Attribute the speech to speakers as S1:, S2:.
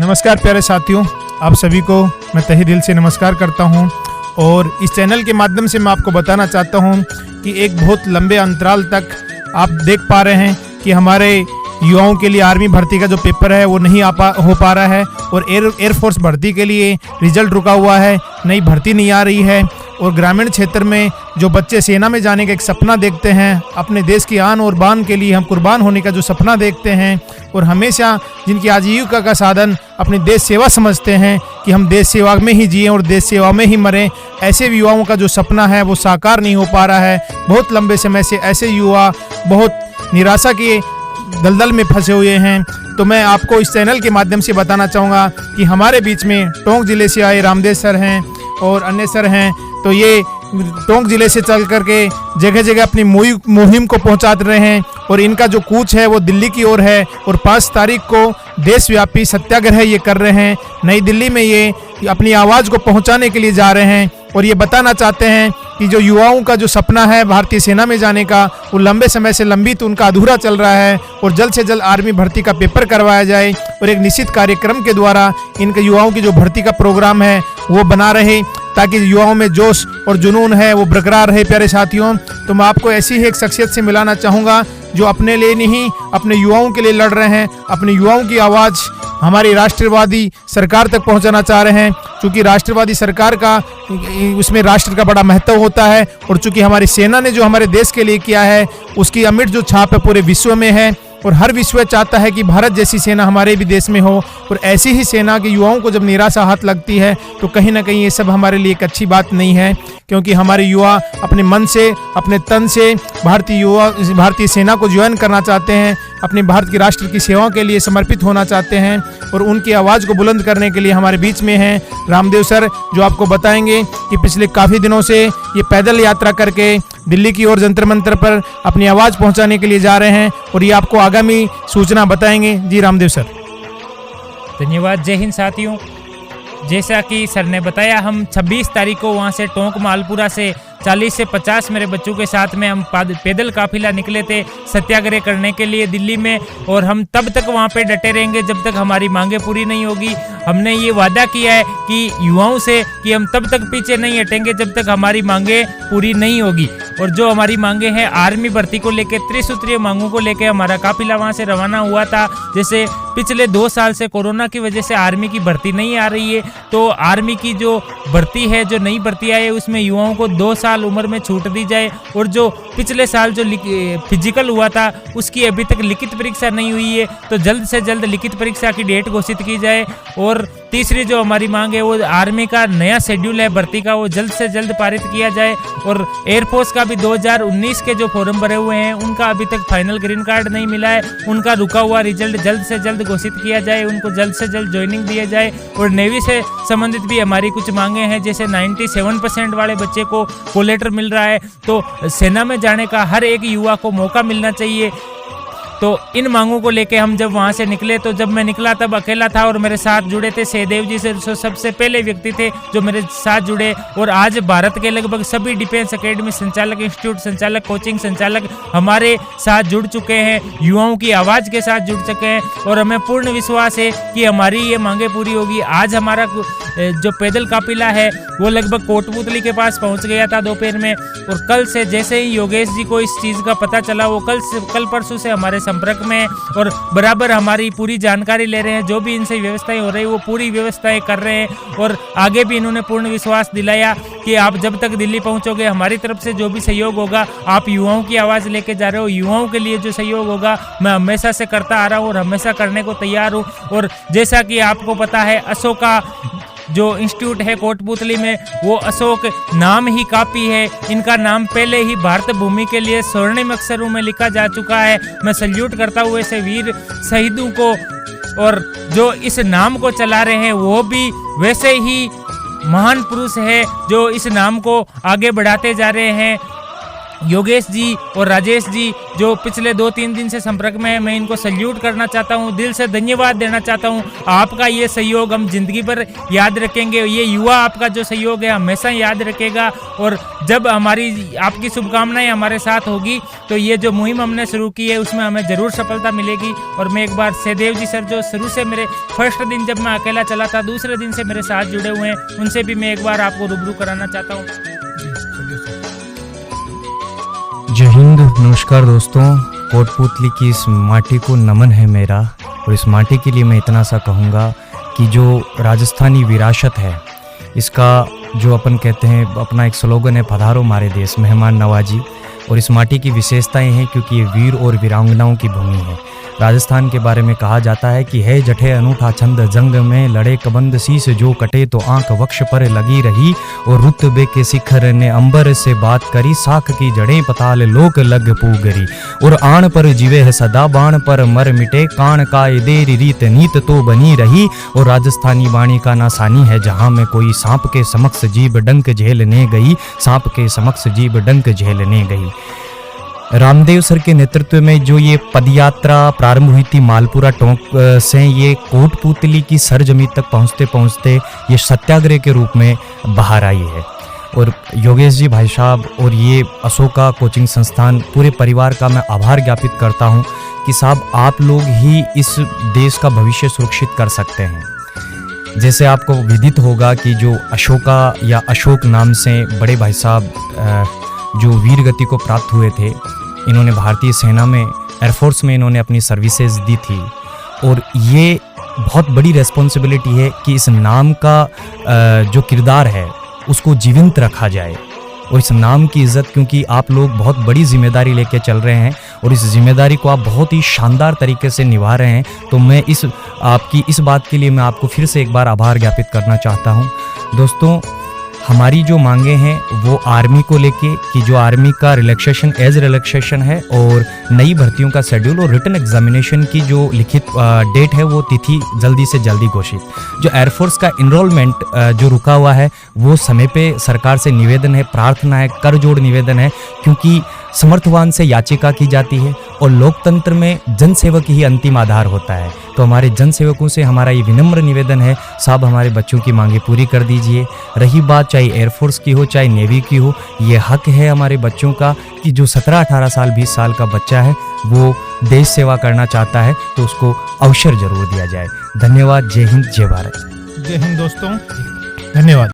S1: नमस्कार प्यारे साथियों, आप सभी को मैं तहे दिल से नमस्कार करता हूं। और इस चैनल के माध्यम से मैं आपको बताना चाहता हूं कि एक बहुत लंबे अंतराल तक आप देख पा रहे हैं कि हमारे युवाओं के लिए आर्मी भर्ती का जो पेपर है वो नहीं हो पा रहा है, और एयरफोर्स भर्ती के लिए रिजल्ट रुका हुआ है, नई भर्ती नहीं आ रही है। और ग्रामीण क्षेत्र में जो बच्चे सेना में जाने का एक सपना देखते हैं, अपने देश की आन और बान के लिए हम कुर्बान होने का जो सपना देखते हैं, और हमेशा जिनकी आजीविका का साधन अपनी देश सेवा समझते हैं कि हम देश सेवा में ही जिएं और देश सेवा में ही मरें, ऐसे युवाओं का जो सपना है वो साकार नहीं हो पा रहा है। बहुत लंबे समय से ऐसे युवा बहुत निराशा के दलदल में फंसे हुए हैं। तो मैं आपको इस चैनल के माध्यम से बताना चाहूँगा कि हमारे बीच में टोंक जिले से आए रामदेव सर हैं और अन्य सर हैं। तो ये टोंक जिले से चल करके जगह जगह अपनी मुहिम को पहुंचा रहे हैं, और इनका जो कूच है वो दिल्ली की ओर है, और 5 तारीख को देशव्यापी सत्याग्रह ये कर रहे हैं। नई दिल्ली में ये अपनी आवाज़ को पहुंचाने के लिए जा रहे हैं, और ये बताना चाहते हैं कि जो युवाओं का जो सपना है भारतीय सेना में जाने का, वो लंबे समय से लंबित उनका अधूरा चल रहा है, और जल्द से जल्द आर्मी भर्ती का पेपर करवाया जाए, और एक निश्चित कार्यक्रम के द्वारा इनके युवाओं की जो भर्ती का प्रोग्राम है वो बना रहे, ताकि युवाओं में जोश और जुनून है वो बरकरार रहे। प्यारे साथियों, तो मैं आपको ऐसी ही एक शख्सियत से मिलाना चाहूँगा जो अपने लिए नहीं अपने युवाओं के लिए लड़ रहे हैं, अपने युवाओं की आवाज़ हमारी राष्ट्रवादी सरकार तक पहुंचाना चाह रहे हैं। चूँकि राष्ट्रवादी सरकार का उसमें राष्ट्र का बड़ा महत्व होता है, और चूँकि हमारी सेना ने जो हमारे देश के लिए किया है उसकी अमिट जो छाप है पूरे विश्व में है, और हर विश्व चाहता है कि भारत जैसी सेना हमारे भी देश में हो। और ऐसी ही सेना के युवाओं को जब निराशा हाथ लगती है तो कहीं ना कहीं ये सब हमारे लिए एक अच्छी बात नहीं है, क्योंकि हमारे युवा अपने मन से अपने तन से भारतीय सेना को ज्वाइन करना चाहते हैं, अपने भारत की राष्ट्र की सेवाओं के लिए समर्पित होना चाहते हैं, और उनकी आवाज़ को बुलंद करने के लिए हमारे बीच में हैं रामदेव सर, जो आपको बताएंगे कि पिछले काफ़ी दिनों से ये पैदल यात्रा करके दिल्ली की ओर जंतर मंतर पर अपनी आवाज़ पहुंचाने के लिए जा रहे हैं, और ये आपको आगामी सूचना बताएंगे। जी रामदेव सर।
S2: धन्यवाद। जय हिंद साथियों, जैसा कि सर ने बताया, हम 26 तारीख को वहाँ से टोंक मालपुरा से 40 से 50 मेरे बच्चों के साथ में हम पैदल काफिला निकले थे सत्याग्रह करने के लिए दिल्ली में, और हम तब तक वहाँ पे डटे रहेंगे जब तक हमारी मांगे पूरी नहीं होगी। हमने ये वादा किया है कि युवाओं से कि हम तब तक पीछे नहीं हटेंगे जब तक हमारी मांगे पूरी नहीं होगी। और जो हमारी मांगे हैं आर्मी भर्ती को लेकर, त्रिसूत्रीय मांगों को लेकर हमारा काफिला वहाँ से रवाना हुआ था। जैसे पिछले 2 साल से कोरोना की वजह से आर्मी की भर्ती नहीं आ रही है, तो आर्मी की जो भर्ती है, जो नई भर्ती आई है, उसमें युवाओं को 2 साल उम्र में छूट दी जाए। और जो पिछले साल जो फिजिकल हुआ था उसकी अभी तक लिखित परीक्षा नहीं हुई है, तो जल्द से जल्द लिखित परीक्षा की डेट घोषित की जाए। और तीसरी जो हमारी मांग है वो आर्मी का नया शेड्यूल है भर्ती का, वो जल्द से जल्द पारित किया जाए। और एयरफोर्स का भी 2019 के जो फॉर्म भरे हुए हैं उनका अभी तक फाइनल ग्रीन कार्ड नहीं मिला है, उनका रुका हुआ रिजल्ट जल्द से जल्द घोषित किया जाए, उनको जल्द से जल्द ज्वाइनिंग दिया जाए। और नेवी से संबंधित भी हमारी कुछ मांगे हैं, जैसे 97% वाले बच्चे को कोलेटर मिल रहा है, तो सेना में जाने का हर एक युवा को मौका मिलना चाहिए। तो इन मांगों को लेके हम जब वहाँ से निकले, तो जब मैं निकला तब अकेला था, और मेरे साथ जुड़े थे सहदेव जी से, सबसे पहले व्यक्ति थे जो मेरे साथ जुड़े। और आज भारत के लगभग सभी डिफेंस एकेडमी संचालक, इंस्टीट्यूट संचालक, कोचिंग संचालक हमारे साथ जुड़ चुके हैं, युवाओं की आवाज़ के साथ जुड़ चुके हैं, और हमें पूर्ण विश्वास है कि हमारी ये मांगे पूरी होगी। आज हमारा जो पैदल काफिला है वो लगभग कोटपुतली के पास पहुँच गया था दोपहर में, और कल से जैसे ही योगेश जी को इस चीज़ का पता चला, वो कल परसों से हमारे संपर्क में, और बराबर हमारी पूरी जानकारी ले रहे हैं। जो भी इनसे व्यवस्थाएं हो रही वो पूरी व्यवस्थाएं कर रहे हैं, और आगे भी इन्होंने पूर्ण विश्वास दिलाया कि आप जब तक दिल्ली पहुंचोगे हमारी तरफ से जो भी सहयोग होगा, आप युवाओं की आवाज़ लेके जा रहे हो, युवाओं के लिए जो सहयोग होगा मैं हमेशा से करता आ रहा हूँ और हमेशा करने को तैयार हूँ। और जैसा कि आपको पता है, अशोका जो इंस्टीट्यूट है कोटपुतली में, वो अशोक नाम ही काफी है, इनका नाम पहले ही भारत भूमि के लिए स्वर्णिम अक्षरों में लिखा जा चुका है। मैं सल्यूट करता हुए से वीर शहीदों को, और जो इस नाम को चला रहे हैं वो भी वैसे ही महान पुरुष है जो इस नाम को आगे बढ़ाते जा रहे हैं। योगेश जी और राजेश जी जो पिछले 2-3 दिन से संपर्क में है, मैं इनको सल्यूट करना चाहता हूँ, दिल से धन्यवाद देना चाहता हूँ। आपका ये सहयोग हम जिंदगी भर याद रखेंगे, ये युवा आपका जो सहयोग है हमेशा याद रखेगा। और जब हमारी आपकी शुभकामनाएं हमारे साथ होगी तो ये जो मुहिम हमने शुरू की है उसमें हमें ज़रूर सफलता मिलेगी। और मैं एक बार सहदेव जी सर जो शुरू से मेरे फर्स्ट दिन जब मैं अकेला चला था, दूसरे दिन से मेरे साथ जुड़े हुए हैं, उनसे भी मैं एक बार आपको रूबरू कराना चाहता हूँ।
S3: जय हिंद, नमस्कार दोस्तों। कोटपुतली की इस माटी को नमन है मेरा। और इस माटी के लिए मैं इतना सा कहूँगा कि जो राजस्थानी विरासत है, इसका जो अपन कहते हैं, अपना एक स्लोगन है, पधारो हमारे देश, मेहमान नवाजी। और इस माटी की विशेषताएं हैं क्योंकि ये वीर और वीरांगनाओं की भूमि है। राजस्थान के बारे में कहा जाता है कि है जठे अनूठा छंद, जंग में लड़े कबंद, शीश जो कटे तो आंख वक्ष पर लगी रही। और रुतबे के शिखर ने अंबर से बात करी, साख की जड़ें पताल लोक लग पूगरी। और आण पर जीवे है सदा, बाण पर मर मिटे, कान का देरी रीत नीत तो बनी रही। और राजस्थानी वाणी का नासानी है, जहाँ में कोई सांप के समक्ष जीभ डंक झेलने गई, सांप के समक्ष जीभ डंक झेलने गई। रामदेव सर के नेतृत्व में जो ये पदयात्रा प्रारंभ हुई थी मालपुरा टोंक से, ये कोटपुतली की सरजमी तक पहुंचते पहुंचते ये सत्याग्रह के रूप में बाहर आई है। और योगेश जी भाई साहब और ये अशोका कोचिंग संस्थान पूरे परिवार का मैं आभार ज्ञापित करता हूं कि साहब आप लोग ही इस देश का भविष्य सुरक्षित कर सकते हैं। जैसे आपको विदित होगा कि जो अशोका या अशोक नाम से बड़े भाई साहब जो वीर गति को प्राप्त हुए थे, इन्होंने भारतीय सेना में, एयरफोर्स में इन्होंने अपनी सर्विसेज दी थी। और ये बहुत बड़ी रेस्पॉन्सिबिलिटी है कि इस नाम का जो किरदार है उसको जीवंत रखा जाए और इस नाम की इज़्ज़त, क्योंकि आप लोग बहुत बड़ी जिम्मेदारी लेके चल रहे हैं और इस जिम्मेदारी को आप बहुत ही शानदार तरीके से निभा रहे हैं। तो मैं आपकी इस बात के लिए मैं आपको फिर से एक बार आभार ज्ञापित करना चाहता हूं। दोस्तों, हमारी जो मांगे हैं वो आर्मी को लेके कि जो आर्मी का रिलैक्सेशन एज रिलैक्सेशन है और नई भर्तियों का शेड्यूल और रिटन एग्जामिनेशन की जो लिखित डेट है वो तिथि जल्दी से जल्दी घोषित। जो एयरफोर्स का इनरोलमेंट जो रुका हुआ है वो समय पे सरकार से निवेदन है, प्रार्थना है, कर जोड़ निवेदन है, क्योंकि समर्थवान से याचिका की जाती है और लोकतंत्र में जनसेवक ही अंतिम आधार होता है। तो हमारे जनसेवकों से हमारा ये विनम्र निवेदन है, साहब हमारे बच्चों की मांगे पूरी कर दीजिए। रही बात चाहे एयरफोर्स की हो चाहे नेवी की हो, ये हक है हमारे बच्चों का कि जो 17-18 साल 20 साल का बच्चा है वो देश सेवा करना चाहता है तो उसको अवसर जरूर दिया जाए। धन्यवाद। जय हिंद, जय भारत।
S1: जय हिंद दोस्तों, धन्यवाद।